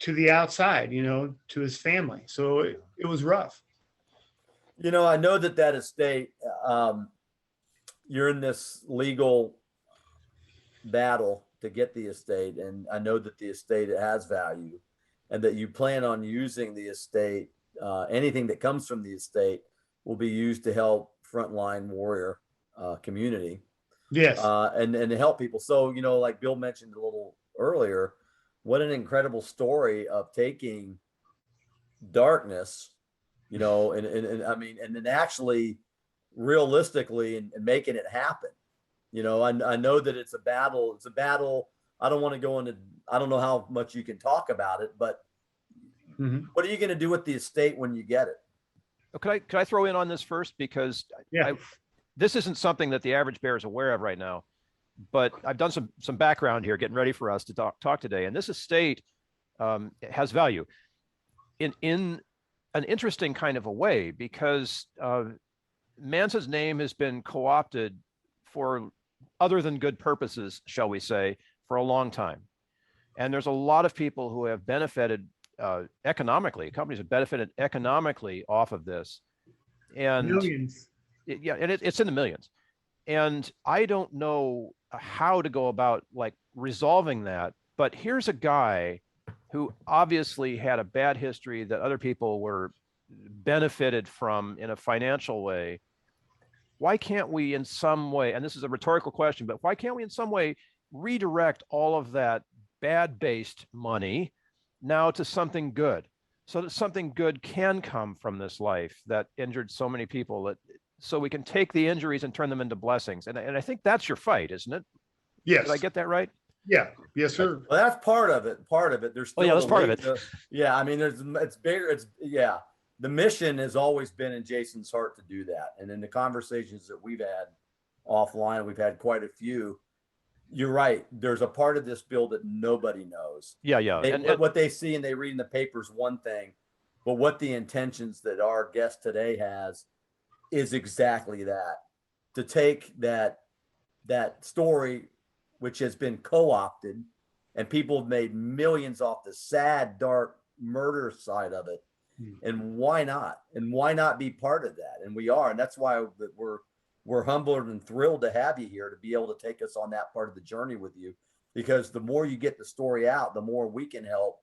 Speaker 3: to the outside, to his family. So it was rough.
Speaker 2: I know that estate, you're in this legal battle to get the estate, and I know that the estate has value, and that you plan on using the estate. Anything that comes from the estate will be used to help frontline warrior community.
Speaker 3: Yes.
Speaker 2: And to help people. So, like Bill mentioned a little earlier, what an incredible story of taking darkness, and I mean, and then actually realistically and making it happen. I know that it's a battle. It's a battle. I don't want to go into, I don't know how much you can talk about it, but what are you going to do with the estate when you get it?
Speaker 1: Could I throw in on this first? Because this isn't something that the average bear is aware of right now, but I've done some background here, getting ready for us to talk today. And this estate has value in an interesting kind of a way, because Manson's name has been co-opted for other than good purposes, shall we say, for a long time. And there's a lot of people who have benefited economically. Companies have benefited economically off of this. And
Speaker 3: millions.
Speaker 1: It's in the millions. And I don't know how to go about resolving that. But here's a guy who obviously had a bad history that other people were benefited from in a financial way. Why can't we in some way, and this is a rhetorical question, but why can't we in some way redirect all of that bad-based money now to something good, so that something good can come from this life that injured so many people, so we can take the injuries and turn them into blessings? And I think that's your fight, isn't it?
Speaker 3: Yes.
Speaker 1: Did I get that right?
Speaker 3: Yeah. Yes, sir.
Speaker 2: Well, that's part of it. There's still
Speaker 1: that's part of it.
Speaker 2: I mean, it's bigger. The mission has always been in Jason's heart to do that. And in the conversations that we've had offline, we've had quite a few. You're right. There's a part of this bill that nobody knows.
Speaker 1: Yeah.
Speaker 2: And what they see and they read in the paper is one thing, but what the intentions that our guest today has is exactly that. To take that story, which has been co-opted, and people have made millions off the sad, dark murder side of it. And why not? And why not be part of that? And we are, and that's why we're humbled and thrilled to have you here, to be able to take us on that part of the journey with you. Because the more you get the story out, the more we can help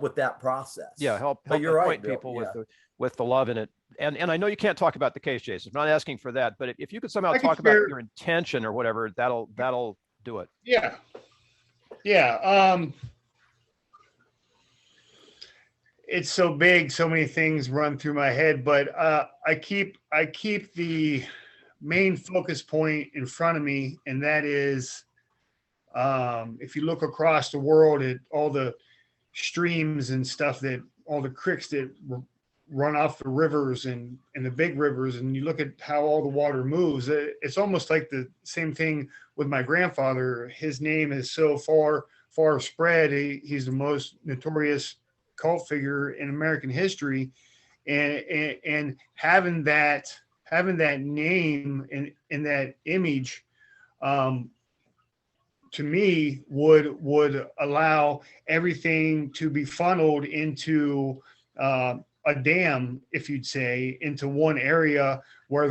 Speaker 2: with that process.
Speaker 1: Yeah, help
Speaker 2: you're right,
Speaker 1: point
Speaker 2: Bill.
Speaker 1: people with the love in it. And I know you can't talk about the case, Jason. I'm not asking for that, but if you could somehow talk about your intention or whatever, that'll do it.
Speaker 3: Yeah. It's so big, so many things run through my head, but I keep the main focus point in front of me, and that is, if you look across the world at all the streams and stuff, that all the creeks that run off the rivers and the big rivers, and you look at how all the water moves, it's almost like the same thing with my grandfather. His name is so far spread. He's the most notorious cult figure in American history, and having that name and that image, to me would allow everything to be funneled into a dam, if you'd say, into one area where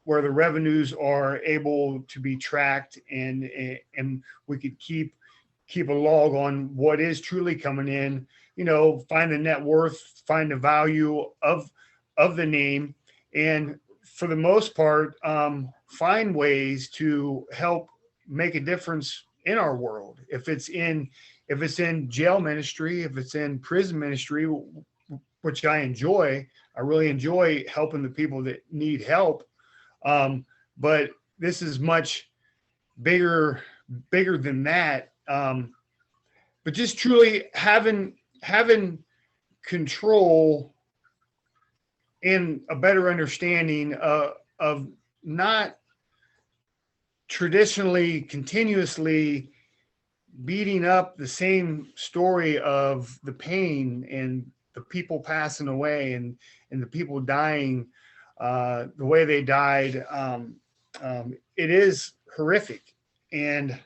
Speaker 3: the revenues are able to be tracked, and we could keep a log on what is truly coming in. Find the net worth, find the value of the name, and for the most part, find ways to help make a difference in our world. If it's in jail ministry, if it's in prison ministry, which I really enjoy helping the people that need help. But this is much bigger than that. But just truly having control and a better understanding of not traditionally, continuously beating up the same story of the pain and the people passing away and the people dying the way they died. It is horrific. And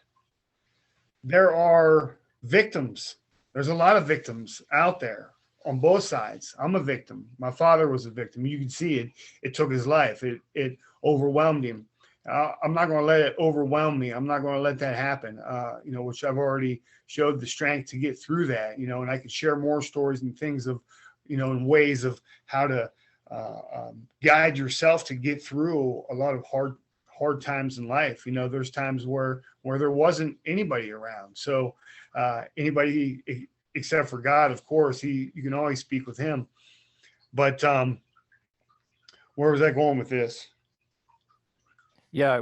Speaker 3: there are victims. There's a lot of victims out there on both sides. I'm a victim. My father was a victim. You can see it. It took his life. It overwhelmed him. I'm not going to let it overwhelm me. I'm not going to let that happen, which I've already showed the strength to get through that, and I could share more stories and things of, and ways of how to guide yourself to get through a lot of hard times in life. There's times where there wasn't anybody around. So anybody except for God, of course, you can always speak with him. But where was I going with this?
Speaker 1: Yeah,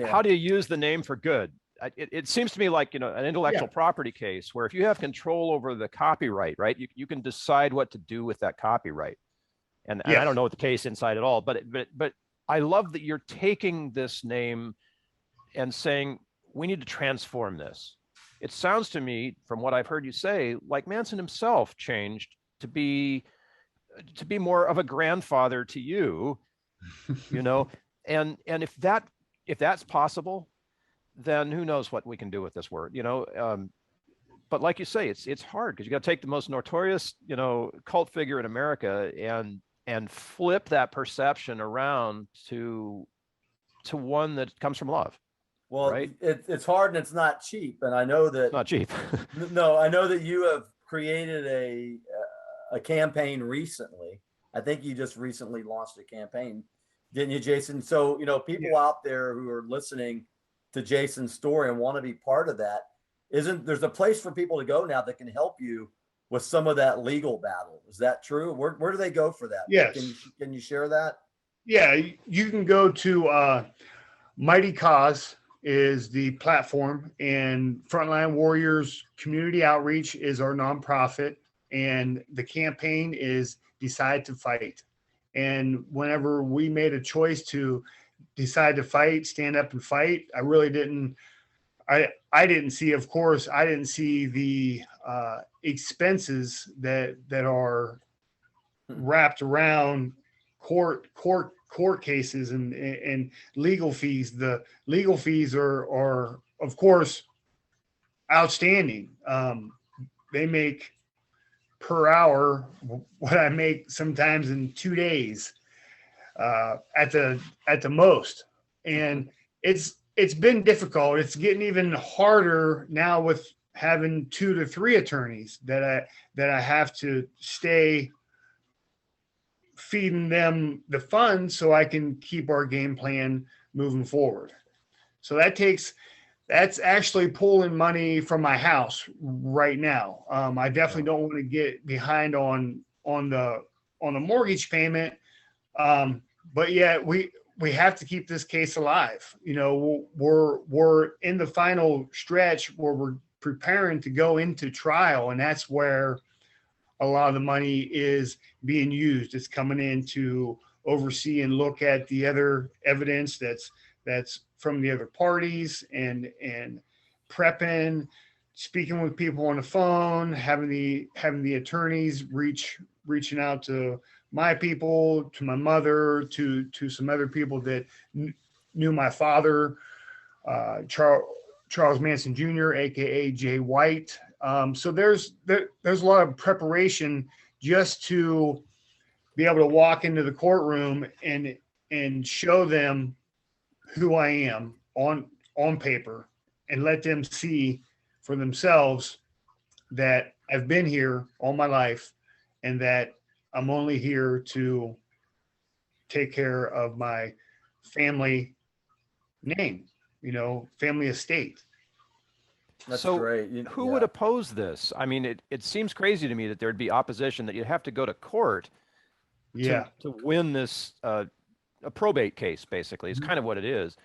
Speaker 1: how do you use the name for good? It seems to me like, an intellectual property case where if you have control over the copyright, right, you can decide what to do with that copyright. And I don't know the case inside at all, but I love that you're taking this name and saying, we need to transform this. It sounds to me, from what I've heard you say, like Manson himself changed to be more of a grandfather to you, and if that's possible, then who knows what we can do with this word, but like you say, it's hard because you got to take the most notorious, cult figure in America and flip that perception around to one that comes from love.
Speaker 2: Well,
Speaker 1: right?
Speaker 2: It's hard and it's not cheap. And I know that
Speaker 1: not cheap.
Speaker 2: No, I know that you have created a campaign recently. I think you just recently launched a campaign, didn't you, Jason? So, people out there who are listening to Jason's story and want to be part of that, there's a place for people to go now that can help you with some of that legal battle. Is that true? Where do they go for that?
Speaker 3: Yes.
Speaker 2: Can you share that?
Speaker 3: Yeah, you can go to Mighty Cause is the platform, and Frontline Warriors Community Outreach is our nonprofit, and the campaign is Decide to Fight. And whenever we made a choice to decide to fight, stand up and fight, I really didn't, I didn't see, of course, I didn't see the expenses that are wrapped around court cases and legal fees. The legal fees are of course outstanding. They make per hour what I make sometimes in 2 days at the most. And it's been difficult. It's getting even harder now with having 2 to 3 attorneys that I have to stay feeding them the funds so I can keep our game plan moving forward. So that's actually pulling money from my house right now. I definitely don't want to get behind on the mortgage payment. But yet we have to keep this case alive. We're in the final stretch where we're preparing to go into trial, and that's where a lot of the money is being used. It's coming in to oversee and look at the other evidence that's from the other parties, and prepping, speaking with people on the phone, having the attorneys reaching out to my people, to my mother, to some other people that knew my father, Charles Manson Jr, aka Jay White. So there's a lot of preparation just to be able to walk into the courtroom and show them who I am on paper, and let them see for themselves that I've been here all my life, and that I'm only here to take care of my family name, family estate.
Speaker 2: That's
Speaker 1: so
Speaker 2: great.
Speaker 1: Who would oppose this? I mean, it seems crazy to me that there'd be opposition, that you'd have to go to court to win this, a probate case, basically. It's kind of what it is.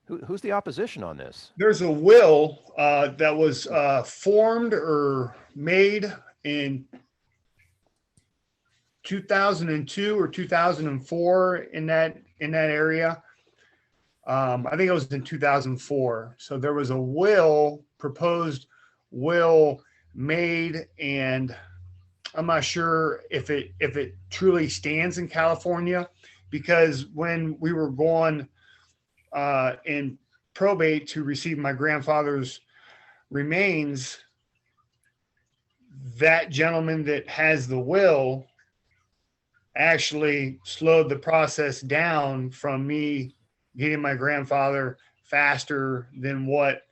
Speaker 1: Who's the opposition on this?
Speaker 3: There's a will that was formed or made in 2002 or 2004 in that area. I think it was in 2004. So there was a proposed will made, and I'm not sure if it truly stands in California, because when we were going in probate to receive my grandfather's remains, that gentleman that has the will actually slowed the process down from me getting my grandfather faster than what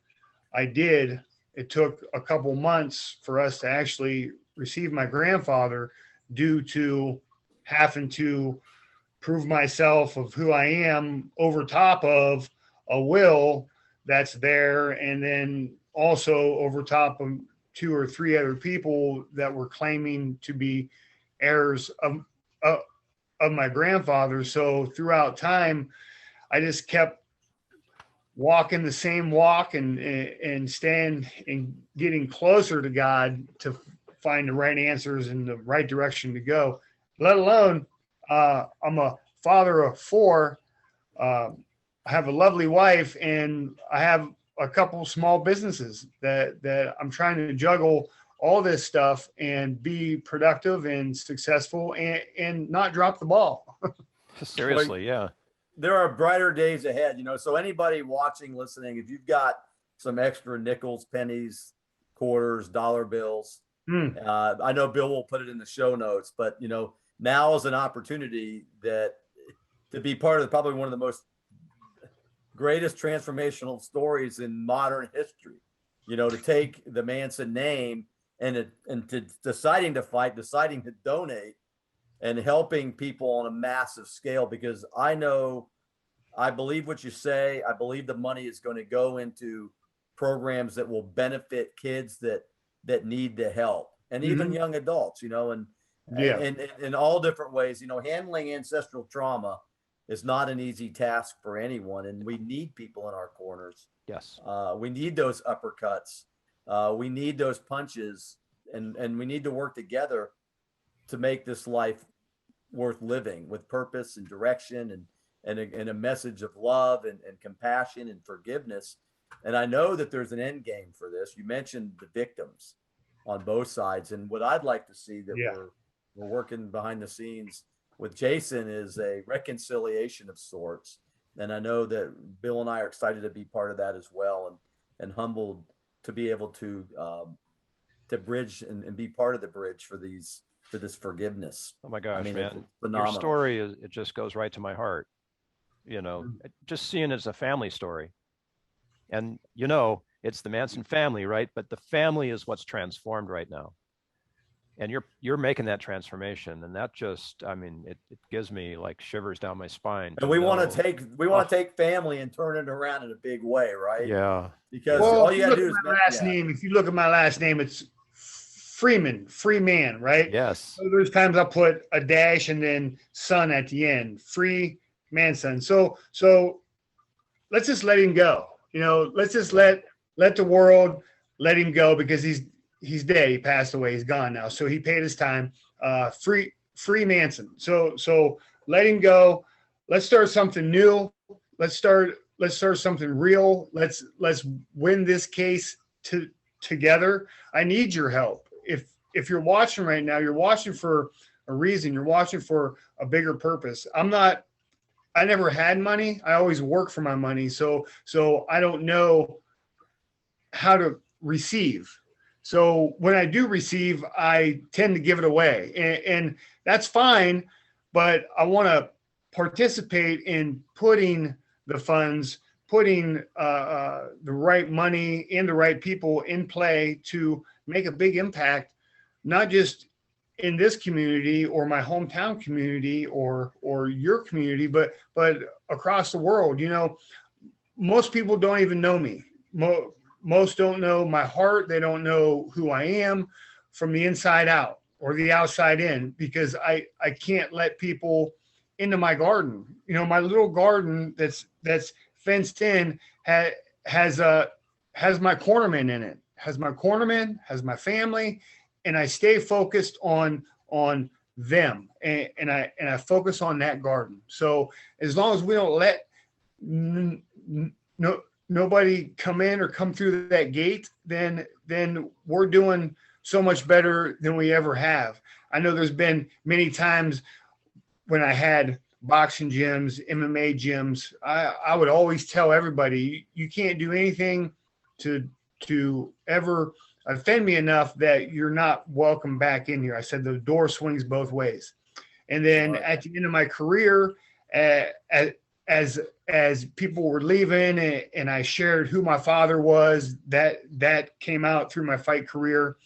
Speaker 3: I did. It took a couple months for us to actually receive my grandfather due to having to prove myself of who I am over top of a will that's there. And then also over top of 2 or 3 other people that were claiming to be heirs of my grandfather. So throughout time, I just kept walking the same walk and staying and getting closer to God to find the right answers and the right direction to go, let alone I'm a father of 4. I have a lovely wife, and I have a couple small businesses that I'm trying to juggle all this stuff and be productive and successful and not drop the ball.
Speaker 1: Seriously, yeah.
Speaker 2: There are brighter days ahead, so anybody watching, listening, if you've got some extra nickels, pennies, quarters, dollar bills, I know Bill will put it in the show notes, but now is an opportunity to be part of probably one of the most greatest transformational stories in modern history, to take the Manson name and to deciding to fight, deciding to donate, and helping people on a massive scale, because I believe what you say. I believe the money is going to go into programs that will benefit kids that need the help, and even young adults, and in all different ways. Handling ancestral trauma is not an easy task for anyone, and we need people in our corners.
Speaker 1: Yes.
Speaker 2: We need those uppercuts. We need those punches, and we need to work together to make this life worth living with purpose and direction and a message of love and compassion and forgiveness. And I know that there's an end game for this. You mentioned the victims on both sides, and what I'd like to see that we're working behind the scenes with Jason is a reconciliation of sorts. And I know that Bill and I are excited to be part of that as well, and humbled to be able to bridge and be part of the bridge for this forgiveness.
Speaker 1: Oh my gosh, man.
Speaker 2: Your
Speaker 1: story it just goes right to my heart. Just seeing it as a family story. And it's the Manson family, right? But the family is what's transformed right now. And you're making that transformation, and that just, it gives me like shivers down my spine.
Speaker 2: And we want to take family and turn it around in a big way, right?
Speaker 1: Yeah.
Speaker 2: Because all you got to do is
Speaker 3: last name. If you look at my last name, it's Freeman, free man, right?
Speaker 1: Yes.
Speaker 3: So there's times I'll put a dash and then son at the end, free Manson. So let's just let him go. Let's just let the world let him go, because he's dead. He passed away. He's gone now. So he paid his time. Free Manson. So let him go. Let's start something new. Let's start something real. Let's win this case together. I need your help. If you're watching right now, you're watching for a reason. You're watching for a bigger purpose. I never had money. I always work for my money. So I don't know how to receive. So when I do receive, I tend to give it away, and that's fine. But I want to participate in putting the funds, putting the right money in the right people in play to make a big impact, not just in this community or my hometown community or your community, but across the world. Most people don't even know me. Most don't know my heart. They don't know who I am from the inside out or the outside in, because I can't let people into my garden. My little garden that's fenced in has my cornerman in it, has my family, and I stay focused on them, and I focus on that garden. So as long as we don't let nobody come in or come through that gate, then we're doing so much better than we ever have. I know there's been many times when I had boxing gyms, MMA gyms, I would always tell everybody, you can't do anything to to ever offend me enough that you're not welcome back in here. I said the door swings both ways. And then at the end of my career, as people were leaving and I shared who my father was, that came out through my fight career.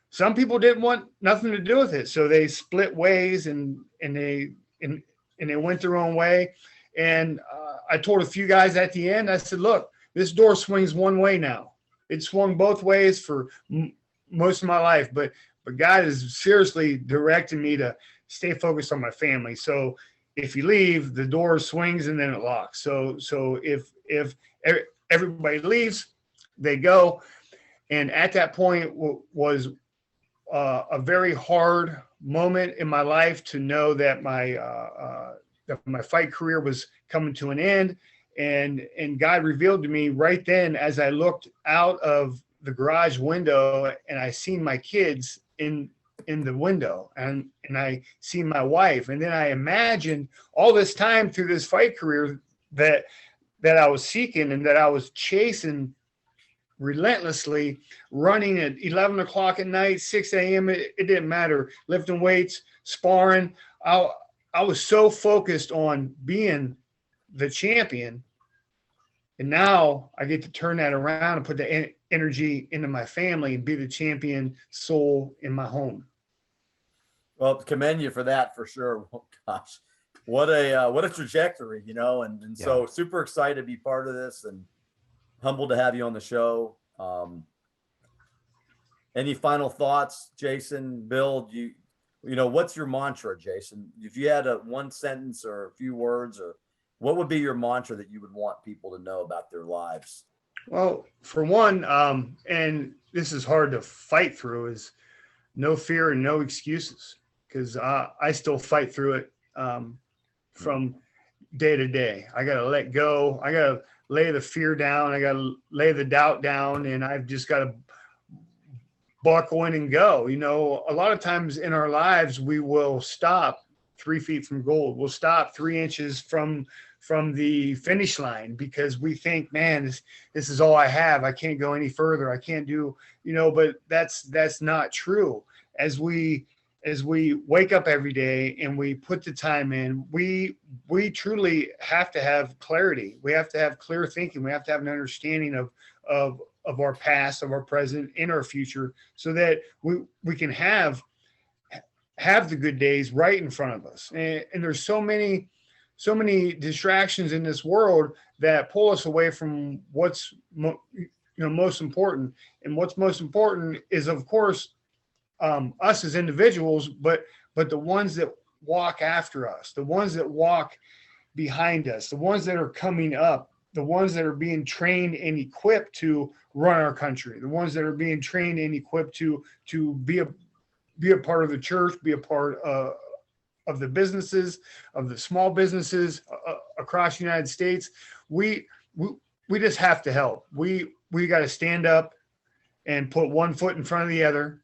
Speaker 3: Some people didn't want nothing to do with it, so they split ways and they went their own way. And I told a few guys at the end, I said, look, this door swings one way now. It swung both ways for most of my life, but God is seriously directing me to stay focused on my family. So if you leave, the door swings and then it locks. So if everybody leaves, they go. And at that point was a very hard moment in my life to know that my fight career was coming to an end. And God revealed to me right then, as I looked out of the garage window and I seen my kids in the window and I seen my wife. And then I imagined all this time through this fight career that I was seeking and that I was chasing relentlessly, running at 11 o'clock at night, 6 a.m. It didn't matter. Lifting weights, sparring. I was so focused on being the champion. And now I get to turn that around and put the energy into my family and be the champion soul in my home.
Speaker 2: Well, commend you for that, for sure. Oh, gosh, what a trajectory, and so super excited to be part of this and humbled to have you on the show. Any final thoughts, Jason, Bill? What's your mantra, Jason? If you had one sentence or a few words, or what would be your mantra that you would want people to know about their lives?
Speaker 3: Well, for one, and this is hard to fight through, is no fear and no excuses, because I still fight through it from day to day. I got to let go. I got to lay the fear down. I got to lay the doubt down, and I've just got to buckle in and go. A lot of times in our lives, we will stop 3 feet from gold. We'll stop 3 inches from the finish line because we think, man, this is all I have. I can't go any further. I can't do, but that's not true. As we wake up every day and we put the time in, we truly have to have clarity. We have to have clear thinking. We have to have an understanding of our past, of our present, and our future, so that we can have the good days right in front of us. And there's so many distractions in this world that pull us away from what's most important. And what's most important is, of course, us as individuals, but the ones that walk after us, the ones that walk behind us, the ones that are coming up, the ones that are being trained and equipped to run our country, the ones that are being trained and equipped to be a part of the church, be a part of the businesses, of the small businesses across the United States. We just have to help. We got to stand up and put one foot in front of the other.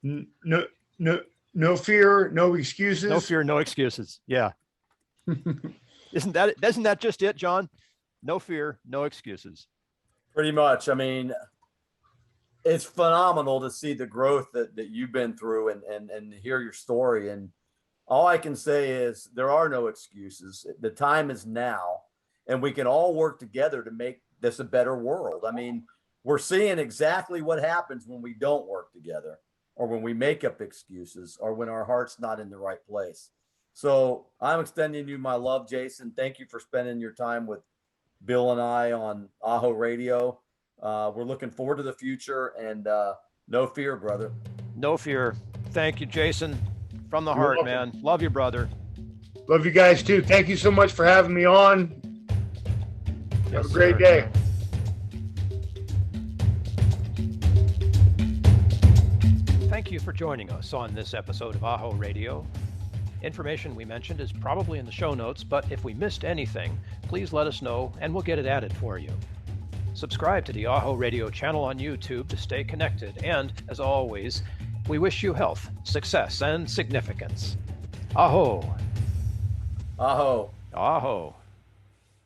Speaker 3: No fear, no excuses.
Speaker 1: No fear, no excuses. Yeah. Isn't that just it, John? No fear, no excuses.
Speaker 2: Pretty much. I mean, it's phenomenal to see the growth that you've been through and hear your story. And all I can say is there are no excuses. The time is now, and we can all work together to make this a better world. I mean, we're seeing exactly what happens when we don't work together, or when we make up excuses, or when our heart's not in the right place. So I'm extending you my love, Jason. Thank you for spending your time with Bill and I on AHO Radio. We're looking forward to the future, and no fear, brother.
Speaker 1: No fear. Thank you, Jason. From the heart, man. Love you, brother.
Speaker 3: Love you guys too. Thank you so much for having me on. Have a great day.
Speaker 1: Thank you for joining us on this episode of AHO Radio. Information we mentioned is probably in the show notes, but if we missed anything, please let us know and we'll get it added for you. Subscribe to the AHO Radio channel on YouTube to stay connected, and, as always, we wish you health, success, and significance. AHO.
Speaker 2: AHO.
Speaker 1: AHO.